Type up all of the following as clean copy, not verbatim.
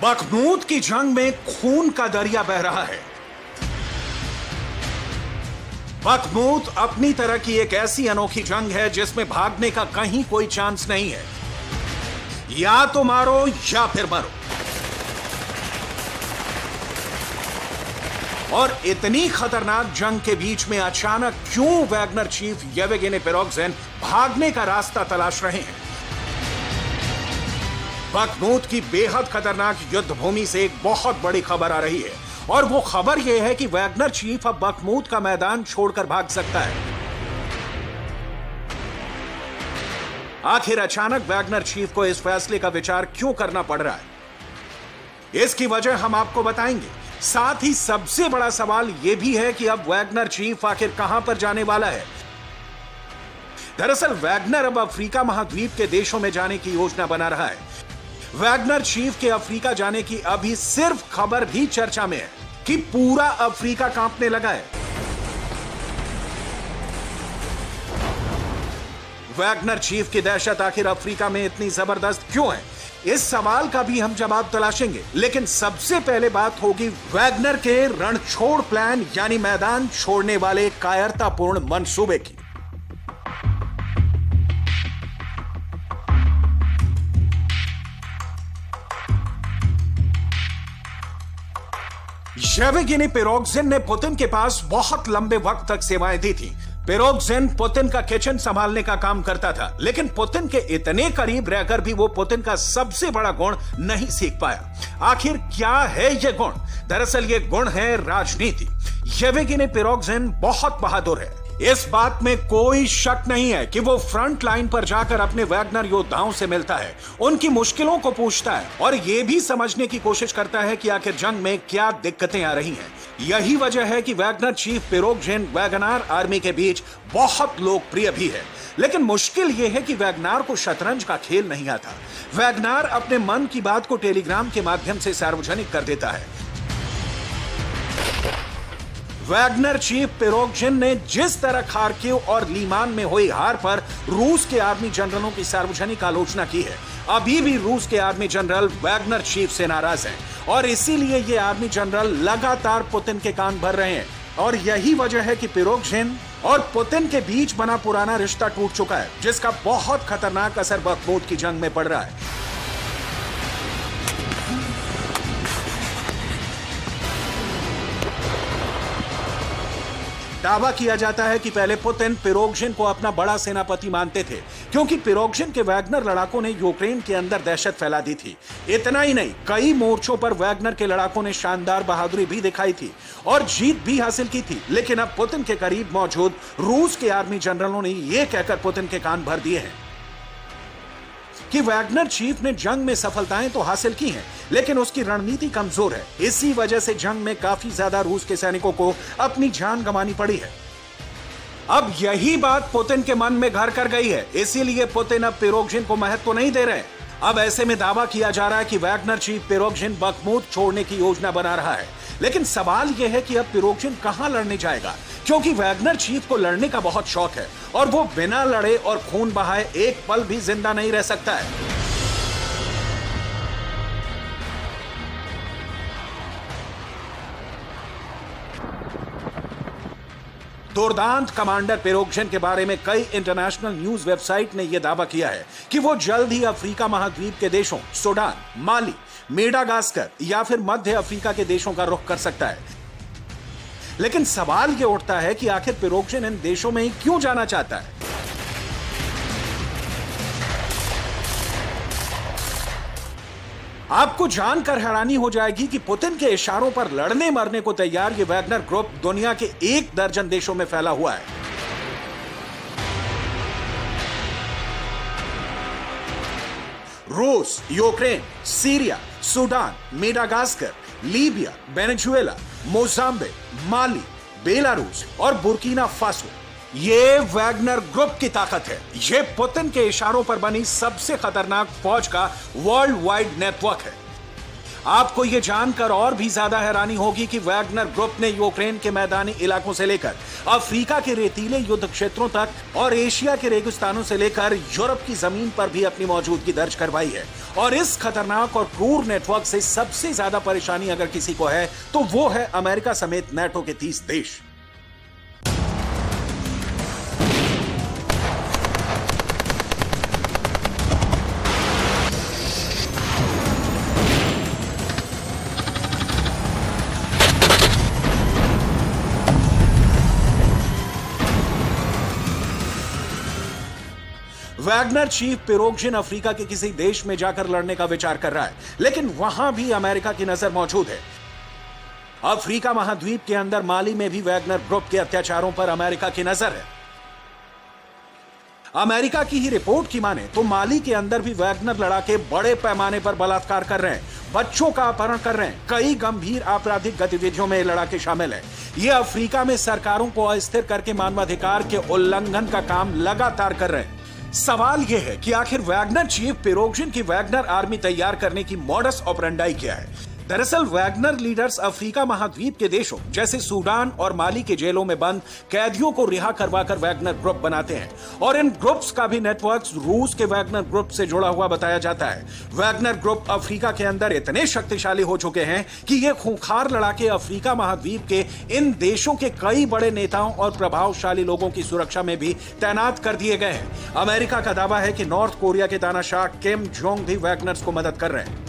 Bakhmut की जंग में खून का दरिया बह रहा है। बखमूत अपनी तरह की एक ऐसी अनोखी जंग है जिसमें भागने का कहीं कोई चांस नहीं है। या तो मारो या फिर मरो। और इतनी खतरनाक जंग के बीच में अचानक क्यों वैगनर चीफ येवगेनी प्रिगोजिन भागने का रास्ता तलाश रहे हैं? बखमूत की बेहद खतरनाक युद्ध भूमि से एक बहुत बड़ी खबर आ रही है, और वो खबर यह है कि वैगनर चीफ अब बखमूत का मैदान छोड़कर भाग सकता है। आखिर अचानक वैगनर चीफ को इस फैसले का विचार क्यों करना पड़ रहा है, इसकी वजह हम आपको बताएंगे। साथ ही सबसे बड़ा सवाल यह भी है कि अब वैगनर चीफ आखिर कहां पर जाने वाला है। दरअसल वैगनर अब अफ्रीका महाद्वीप के देशों में जाने की योजना बना रहा है। वैगनर चीफ के अफ्रीका जाने की अभी सिर्फ खबर भी चर्चा में है कि पूरा अफ्रीका कांपने लगा है। वैगनर चीफ की दहशत आखिर अफ्रीका में इतनी जबरदस्त क्यों है, इस सवाल का भी हम जवाब तलाशेंगे। लेकिन सबसे पहले बात होगी वैगनर के रणछोड़ प्लान यानी मैदान छोड़ने वाले कायरतापूर्ण मंसूबे की। येवगेनी प्रिगोजिन ने पुतिन के पास बहुत लंबे वक्त तक सेवाएं दी थी। प्रिगोजिन पुतिन का किचन संभालने का काम करता था, लेकिन पुतिन के इतने करीब रहकर भी वो पुतिन का सबसे बड़ा गुण नहीं सीख पाया। आखिर क्या है ये गुण? दरअसल ये गुण है राजनीति। येवगेनी प्रिगोजिन बहुत बहादुर है, इस बात में कोई शक नहीं है कि वो फ्रंट लाइन पर जाकर अपने वैगनर योद्धाओं से मिलता है, उनकी मुश्किलों को पूछता है और ये भी समझने की कोशिश करता है कि आखिर जंग में क्या दिक्कतें आ रही हैं। यही वजह है कि Wagner chief Prigozhin Wagner army के बीच बहुत लोकप्रिय भी है। लेकिन मुश्किल यह है कि वैगनार को शतरंज का खेल नहीं आता। वैगनार अपने मन की बात को टेलीग्राम के माध्यम से सार्वजनिक कर देता है। वैगनर चीफ प्रिगोजिन ने जिस तरह खार्किव और लीमान में हुई हार पर रूस के आर्मी जनरलों की सार्वजनिक आलोचना की है, अभी भी रूस के आर्मी जनरल वैगनर चीफ से नाराज हैं और इसीलिए ये आर्मी जनरल लगातार पुतिन के कान भर रहे हैं। और यही वजह है कि प्रिगोजिन और पुतिन के बीच बना पुराना रिश्ता टूट चुका है, जिसका बहुत खतरनाक असर बखमूत की जंग में पड़ रहा है। दावा किया जाता है कि पहले पुतिन प्रिगोजिन को अपना बड़ा सेनापति मानते थे, क्योंकि प्रिगोजिन के वैगनर लड़ाकों ने यूक्रेन के अंदर दहशत फैला दी थी। इतना ही नहीं, कई मोर्चों पर वैगनर के लड़ाकों ने शानदार बहादुरी भी दिखाई थी और जीत भी हासिल की थी। लेकिन अब पुतिन के करीब मौजूद रूस के आर्मी जनरलों ने यह कहकर पुतिन के कान भर दिए हैं कि वैगनर चीफ ने जंग में सफलताएं तो हासिल की हैं, लेकिन उसकी रणनीति कमजोर है। इसी वजह से जंग में काफी ज्यादा रूस के सैनिकों को अपनी जान गंवानी पड़ी है। अब यही बात पुतिन के मन में घर कर गई है, इसीलिए पुतिन अब प्रिगोजिन को महत्व नहीं दे रहे। अब ऐसे में दावा किया जा रहा है कि वैगनर चीफ प्रिगोजिन बखमूत छोड़ने की योजना बना रहा है। लेकिन सवाल यह है कि अब प्रिगोजिन कहां लड़ने जाएगा, क्योंकि वैगनर चीफ को लड़ने का बहुत शौक है और वो बिना लड़े और खून बहाए एक पल भी जिंदा नहीं रह सकता है। दुर्दांत कमांडर प्रिगोजिन के बारे में कई इंटरनेशनल न्यूज वेबसाइट ने यह दावा किया है कि वो जल्द ही अफ्रीका महाद्वीप के देशों सूडान, माली, मेडागास्कर या फिर मध्य अफ्रीका के देशों का रुख कर सकता है। लेकिन सवाल यह उठता है कि आखिर प्रिगोजिन इन देशों में ही क्यों जाना चाहता है। आपको जानकर हैरानी हो जाएगी कि पुतिन के इशारों पर लड़ने मरने को तैयार ये वैगनर ग्रुप दुनिया के 1 दर्जन देशों में फैला हुआ है। रूस, Ukraine, Syria, Sudan, Madagascar, Libya, Venezuela, Mozambique, Mali, Belarus और बुर्किना फासो, ये वैगनर ग्रुप की ताकत है। ये पुतिन के इशारों पर बनी सबसे खतरनाक फौज का वर्ल्ड वाइड नेटवर्क है। आपको यह जानकर और भी ज्यादा हैरानी होगी कि वैगनर ग्रुप ने यूक्रेन के मैदानी इलाकों से लेकर अफ्रीका के रेतीले युद्ध क्षेत्रों तक और एशिया के रेगिस्तानों से लेकर यूरोप की जमीन पर भी अपनी मौजूदगी दर्ज करवाई है। और इस खतरनाक और क्रूर नेटवर्क से सबसे ज्यादा परेशानी अगर किसी को है तो वो है अमेरिका समेत नेटो के 30 देश। वैगनर चीफ पिरोगजिन अफ्रीका के किसी देश में जाकर लड़ने का विचार कर रहा है, लेकिन वहां भी अमेरिका की नजर मौजूद है। अफ्रीका महाद्वीप के अंदर माली में भी वैगनर ग्रुप के अत्याचारों पर अमेरिका की नजर है। अमेरिका की ही रिपोर्ट की माने तो माली के अंदर भी वैगनर लड़ाके बड़े पैमाने पर बलात्कार कर रहे हैं, बच्चों का अपहरण कर रहे हैं, कई गंभीर आपराधिक गतिविधियों में लड़ाके शामिल है। ये अफ्रीका में सरकारों को अस्थिर करके मानवाधिकार के उल्लंघन का काम लगातार कर रहे हैं। सवाल यह है कि आखिर वैगनर चीफ पिरोगजिन की वैगनर आर्मी तैयार करने की मॉडस ऑपरेंडाई क्या है। दरअसल वैगनर लीडर्स अफ्रीका महाद्वीप के देशों जैसे सूडान और माली के जेलों में बंद कैदियों को रिहा करवाकर वैगनर ग्रुप बनाते हैं और इन ग्रुप्स का भी नेटवर्क रूस के वैगनर ग्रुप से जुड़ा हुआ बताया जाता है। वैगनर ग्रुप अफ्रीका के अंदर इतने शक्तिशाली हो चुके हैं कि ये खूंखार लड़ाके अफ्रीका महाद्वीप के इन देशों के कई बड़े नेताओं और प्रभावशाली लोगों की सुरक्षा में भी तैनात कर दिए गए हैं। अमेरिका का दावा है कि नॉर्थ कोरिया के तानाशाह किम जोंग भी वैगनर्स को मदद कर रहे हैं।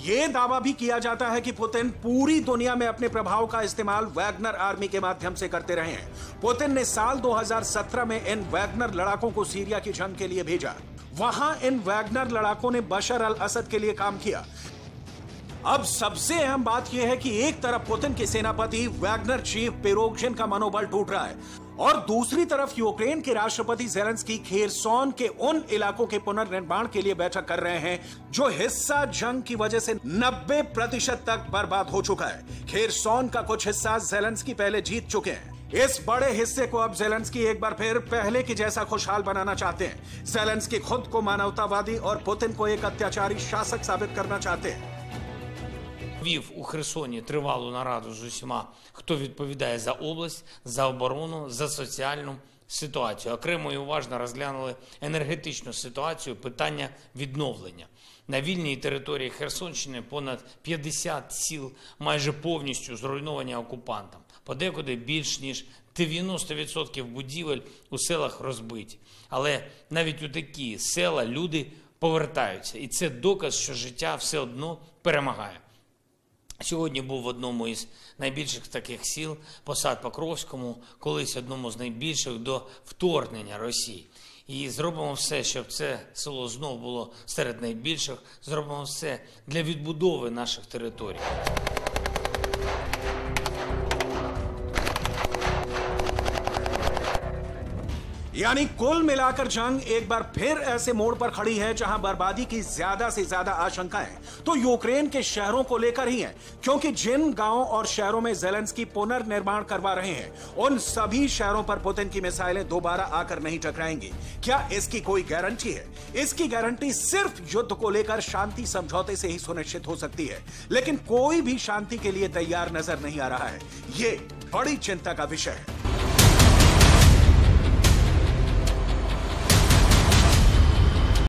यह दावा भी किया जाता है कि पुतिन पूरी दुनिया में अपने प्रभाव का इस्तेमाल वैगनर आर्मी के माध्यम से करते रहे हैं। पुतिन ने साल 2017 में इन वैगनर लड़ाकों को सीरिया की जंग के लिए भेजा। वहां इन वैगनर लड़ाकों ने बशर अल असद के लिए काम किया। अब सबसे अहम बात यह है कि एक तरफ पुतिन के सेनापति वैगनर चीफ पिरोगजिन का मनोबल टूट रहा है और दूसरी तरफ यूक्रेन के राष्ट्रपति ज़ेलेंस्की खेरसोन के उन इलाकों के पुनर्निर्माण के लिए बैठक कर रहे हैं जो हिस्सा जंग की वजह से 90% तक बर्बाद हो चुका है। खेरसोन का कुछ हिस्सा ज़ेलेंस्की पहले जीत चुके हैं। इस बड़े हिस्से को अब ज़ेलेंस्की एक बार फिर पहले की जैसा खुशहाल बनाना चाहते हैं। ज़ेलेंस्की खुद को मानवतावादी और पुतिन को एक अत्याचारी शासक साबित करना चाहते हैं। Вів у Херсоні тривалу нараду з усіма, хто відповідає за область, за оборону, за соціальну ситуацію. Окремо і уважно розглянули енергетичну ситуацію, питання відновлення. На вільній території Херсонщини понад 50 сіл майже повністю зруйновані окупантом. Подекуди більш ніж 90% будівель у селах розбиті. Але навіть у такі села люди повертаються. І це доказ, що життя все одно перемагає. Сьогодні був в одному із найбільших таких сіл, Посад Покровському, колись одному з найбільших до вторгнення Росії. І зробимо все, щоб це село знов було серед найбільших, зробимо все для відбудови наших територій. यानी कुल मिलाकर जंग एक बार फिर ऐसे मोड़ पर खड़ी है जहां बर्बादी की ज्यादा से ज्यादा आशंकाएं तो यूक्रेन के शहरों को लेकर ही हैं, क्योंकि जिन गांवों और शहरों में ज़ेलेंस्की पुनर्निर्माण करवा रहे हैं उन सभी शहरों पर पुतिन की मिसाइलें दोबारा आकर नहीं टकराएंगी। क्या इसकी कोई गारंटी है? इसकी गारंटी सिर्फ युद्ध को लेकर शांति समझौते से ही सुनिश्चित हो सकती है, लेकिन कोई भी शांति के लिए तैयार नजर नहीं आ रहा है। ये बड़ी चिंता का विषय है।